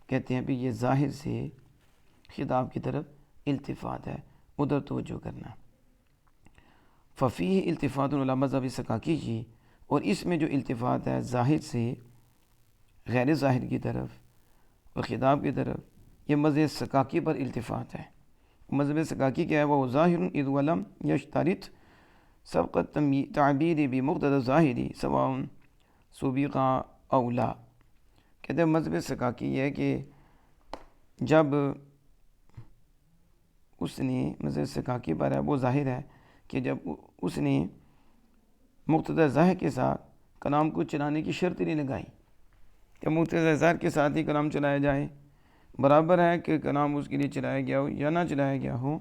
کہتے ہیں بھی یہ ظاہر سے خطاب کی طرف التفات ہے، ادھر توجہ کرنا۔ ففیہ التفات علی مذہب سکاکی جی، اور اس میں جو التفات ہے ظاہر سے غیر ظاہر کی طرف اور خطاب کی طرف، یہ مذہب سکاکی پر التفات ہے۔ مذہب سکاکی کیا ہے؟ وہ ظاہر اذ ولم یشترط سبق تعبیر بمقتضی ظاہری سواء سبق او لا۔ کہتے ہیں مذہب سکاکی یہ ہے کہ جب اس نے مذہب سکاکی پر ہے، وہ ظاہر ہے کہ جب اس نے مقتضی ظاہر کے ساتھ کلام کو چلانے کی شرط نہیں لگائی کہ مقتضی ظاہر کے ساتھ ہی کلام چلایا جائے، برابر ہے کہ کلام اس کے لیے چلایا گیا ہو یا نہ چلایا گیا ہو،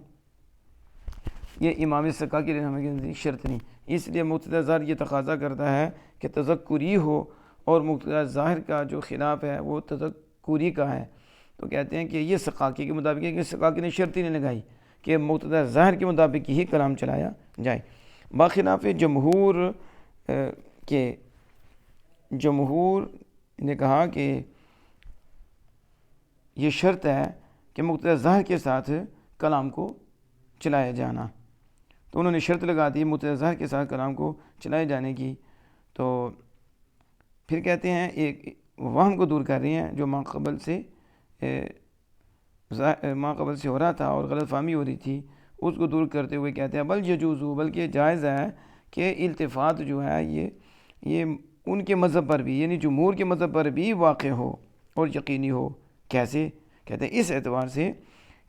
یہ امام سکاکی رحمہ اللہ کی شرط نہیں۔ اس لیے مقتضی ظاہر یہ تقاضا کرتا ہے کہ تذکری ہو، اور مقتضی ظاہر کا جو خلاف ہے وہ تذکری کا ہے، تو کہتے ہیں کہ یہ سکاکی کے مطابق ہے کہ سکاکی نے شرط ہی نہیں لگائی کہ مقتضی ظاہر کے مطابق ہی کلام چلایا جائے۔ باخلاف جمہور کے، جمہور نے کہا کہ یہ شرط ہے کہ مقتضی ظاہر کے ساتھ کلام کو چلایا جانا، تو انہوں نے شرط لگا دی مقتضی ظاہر کے ساتھ کلام کو چلائے جانے کی۔ تو پھر کہتے ہیں ایک وہم کو دور کر رہے ہیں جو ماقبل سے ہو رہا تھا اور غلط فہمی ہو رہی تھی، اس کو دور کرتے ہوئے کہتے ہیں بل یجوز، بلکہ جائز ہے کہ التفات جو ہے یہ ان کے مذہب پر بھی، یعنی جمہور کے مذہب پر بھی واقع ہو اور یقینی ہو۔ کیسے؟ کہتے ہیں اس اعتبار سے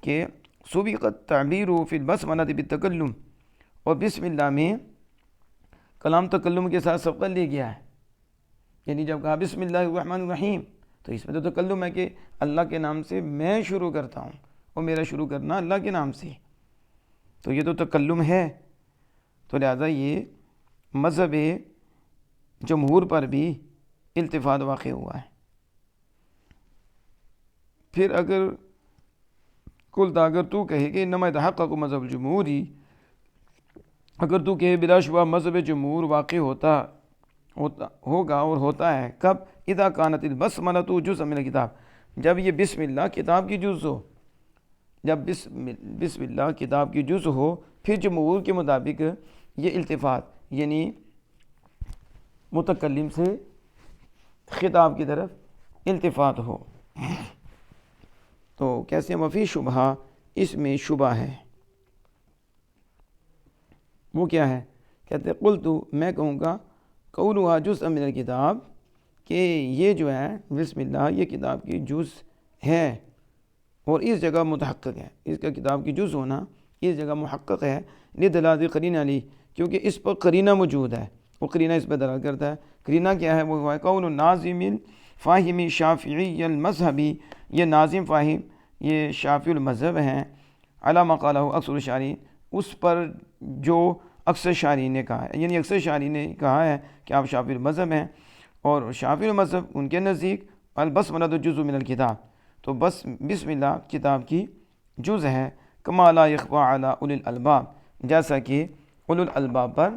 کہ سبقت تعبیر فی البسملہ بالتکلم، اور بسم اللہ میں کلام تکلم کے ساتھ سبقت لے گیا ہے، یعنی جب کہا بسم اللہ الرحمن الرحیم تو اس میں تو تکلم ہے کہ اللہ کے نام سے میں شروع کرتا ہوں اور میرا شروع کرنا اللہ کے نام سے، تو یہ تو تکلم ہے، تو لہذا یہ مذہب جمہور پر بھی التفات واقع ہوا ہے۔ پھر اگر تو کہے کہ انما یتحقق مذہب الجمہوری، اگر تو کہے بلا شبہ مذہب جمہور واقع ہوگا اور ہوتا ہے، کب؟ اذا کانت البسملۃ جزء من الکتاب، جب یہ بسم اللہ کتاب کی جز ہو، جب بسم اللہ کتاب کی جز ہو، پھر جمہور کے مطابق یہ التفات یعنی متکلم سے خطاب کی طرف التفات ہو۔ تو کیسے؟ وفی شبہ، اس میں شبہ ہے۔ وہ کیا ہے؟ کہتے ہیں قلت، میں کہوں گا قولها جزء من الکتاب، کہ یہ جو ہے بسم اللہ یہ کتاب کی جز ہے، اور اس جگہ متحقق ہے، اس کا کتاب کی جز ہونا اس جگہ محقق ہے، لدلالۃ قرینہ علی، کیونکہ اس پر قرینہ موجود ہے، وہ قرینہ اس پر دلالت کرتا ہے۔ قرینہ کیا ہے؟ وہ ہے قول ناظم فاہم شافعی المذہبی، یہ ناظم فاہم یہ شافعی المذہب ہیں، علی ما قالہ اکثر الشارعین، اس پر جو اکثر شارعین نے کہا ہے، یعنی اکثر شارعین نے کہا ہے کہ آپ شافعی المذہب ہیں، اور شافعی المذہب ان کے نزدیک البسملۃ جزء من الکتاب، تو بس بسم اللہ کتاب کی جز ہے، کما لا یخفی علی اولی الالباب، جیسا کہ اولی الالباب پر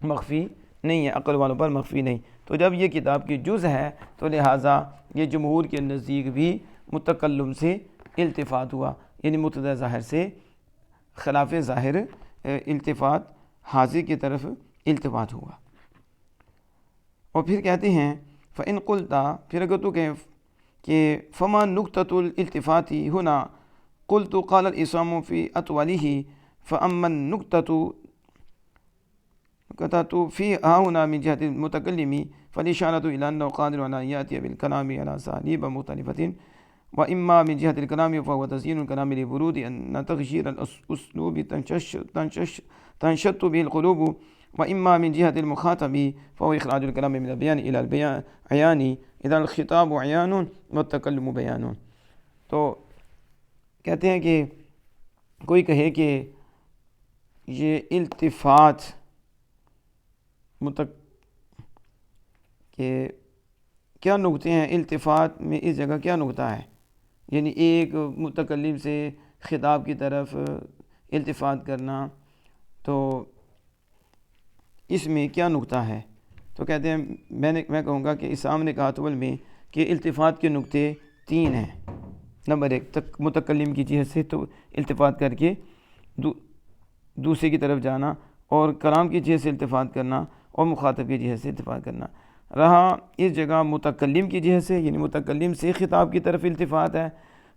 مخفی نہیں ہے، عقل والوں پر مخفی نہیں۔ تو جب یہ کتاب کی جز ہے تو لہٰذا یہ جمہور کے نزدیک بھی متکلم سے التفات ہوا، یعنی مقتضی ظاہر سے خلاف ظاہر التفات، حاضر کی طرف التفات ہوا۔ اور پھر کہتے ہیں فَإِن قُلْتَ، پھر اگر تو کہیں کہ فَمَا نُقْطَةُ الْالْتِفَاتِ هُنَا قُلْتُ قَالَ الْإِسْلَامُ فِي أَطْوَلِهِ فَأَمَّا النُّقْطَةُ فِي هَاهُنَا مِنْ جِهَةِ الْمُتَكَلِّمِ فَالْإِشَارَةُ إِلَى أَنَّهُ قَادِرٌ عَلَى أَنْ يَأْتِيَ بِالْكَلَامِ عَلَى أَسَالِيبَ مُخْتَلِفَةٍ، وَإِمَّا مِنْ جِهَةِ الْكَلَامِ فَهُوَ تَزْيِينُ الْكَلَامِ لِوُرُودِ أَنَّ تَغْيِيرَ الْأُسْلُوبِ تَنشَطُّ بِهِ الْقُلُوبُ، وَإِمَّا مِنْ جِهَةِ الْمُخَاطَبِ فَهُوَ إِخْرَاجُ الْكَلَامِ مِنَ الْبَيَانِ إِلَى الْعَيَانِ إِذَا الْخِطَابُ عَيَانٌ وَالتَّكَلُّمُ بَيَانٌ۔ تو کہتے ہیں کہ کوئی کہے کہ یہ التفات کہ کیا نقطے ہیں التفات میں، اس جگہ کیا نقطہ ہے، یعنی ایک متکلم سے خطاب کی طرف التفات کرنا، تو اس میں کیا نقطہ ہے؟ تو کہتے ہیں میں کہوں گا کہ اسلام نے کہا اول میں کہ التفات کے نقطے 3 ہیں. نمبر 1 متکلم کی جہت سے تو التفات کر کے دوسرے کی طرف جانا، اور کلام کی جہت سے التفات کرنا، اور مخاطب کی جہت سے التفات کرنا. رہا اس جگہ متکلم کی جہت سے، یعنی متکلم سے خطاب کی طرف التفات ہے،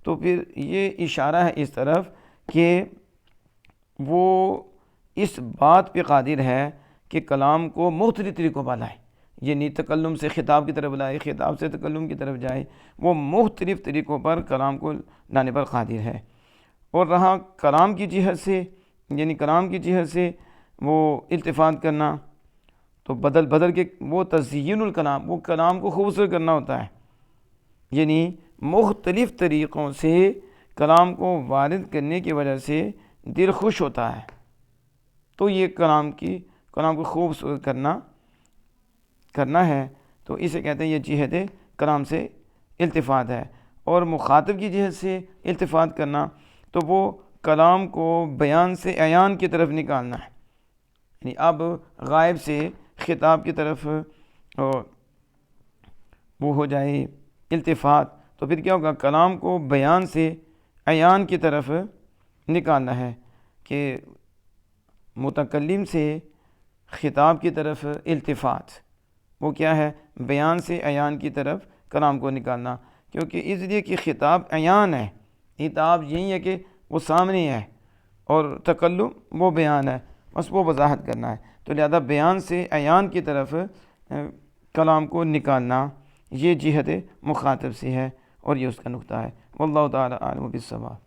تو پھر یہ اشارہ ہے اس طرف کہ وہ اس بات پہ قادر ہے کہ کلام کو مختلف طریقوں پر لائے، یعنی تکلم سے خطاب کی طرف لائے، خطاب سے تکلم کی طرف جائے، وہ مختلف طریقوں پر کلام کو لانے پر قادر ہے. اور رہا کلام کی جہت سے، یعنی کلام کی جہت سے وہ التفات کرنا، تو بدل کے وہ تزیین الکلام، وہ کلام کو خوبصورت کرنا ہوتا ہے، یعنی مختلف طریقوں سے کلام کو وارد کرنے کی وجہ سے دل خوش ہوتا ہے. تو یہ کلام کو خوبصورت کرنا ہے، تو اسے کہتے ہیں یہ جہت کلام سے التفات ہے. اور مخاطب کی جہت سے التفات کرنا، تو وہ کلام کو بیان سے عیان کی طرف نکالنا ہے، یعنی اب غائب سے خطاب کی طرف وہ ہو جائے التفات، تو پھر کیا ہوگا، کلام کو بیان سے عیان کی طرف نکالنا ہے کہ متکلم سے خطاب کی طرف التفات، وہ کیا ہے، بیان سے عیان کی طرف کلام کو نکالنا. کیونکہ اس لیے کہ خطاب عیان ہے، خطاب یہی ہے کہ وہ سامنے ہے، اور تکلم وہ بیان ہے، بس وہ وضاحت کرنا ہے. تو لہذا بیان سے عیان کی طرف کلام کو نکالنا یہ جہت مخاطب سے ہے، اور یہ اس کا نقطہ ہے. واللہ تعالی اعلم بالصواب.